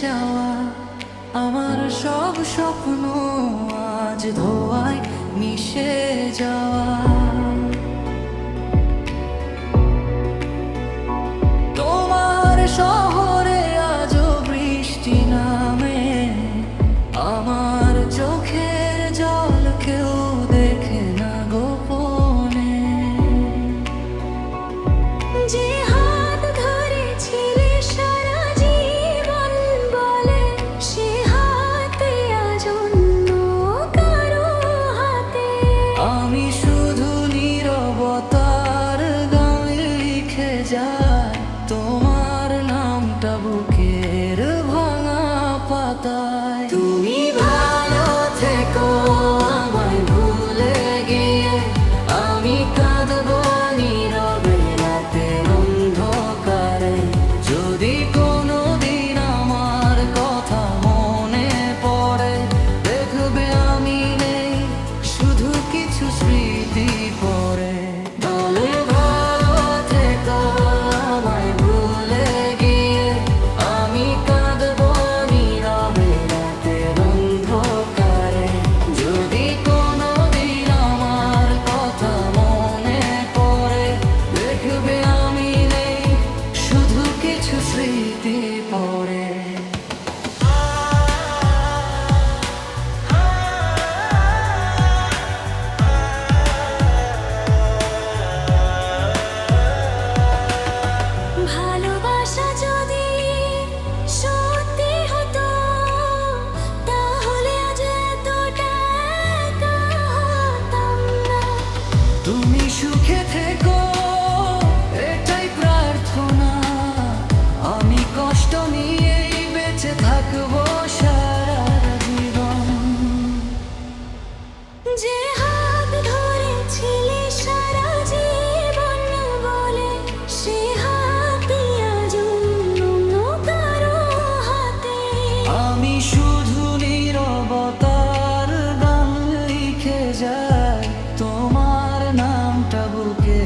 চাওয়া, আমার সব স্বপ্ন আজ ধোয়ায় মিশে যাওয়া। তোমার শহরে আজও বৃষ্টি নামে, আমার চোখের জল কেউ দেখে না গোপনে। যে হাত ধরেছিলে সারা জীবন বলে, সে হাতে আজ অন্য কারো হাতে। আমি শুধু নীরবতার গান লিখে যাই, তোমার নামটা বুকের ভাঙা পাতায়। তুমি ভালো থেকো আমায় ভুলে গিয়ে, আমি কাঁদবো নীরবে রাতের অন্ধকারে। যদি কোনোদিন আমার কথা মনে পড়ে, দেখবে আমি নেই, শুধু কিছু স্মৃতি পড়ে। বলে ভালো থেকো আমায় ভুলে গিয়ে, আমি কাঁদবো নীরবে রাতের অন্ধকারে। যদি কোনোদিন আমার কথা মনে পড়ে, দেখবে আমি নেই, শুধু কিছু স্মৃতি পড়ে। ভালোবাসা যদি সত্যি হতো, তাহলে আজ এতটা একা হতাম না। তুমি সুখে থেকো এটাই প্রার্থনা, আমি কষ্ট নিয়েই বেঁচে থাকবো সারা জীবন। যে হাত ধরেছিলে সারা জীবন বলে, সে হাতই আজ অন্য কারো হাতে। আমি শুধু নীরবতার গান লিখে যাই, তোমার নামটা বুকে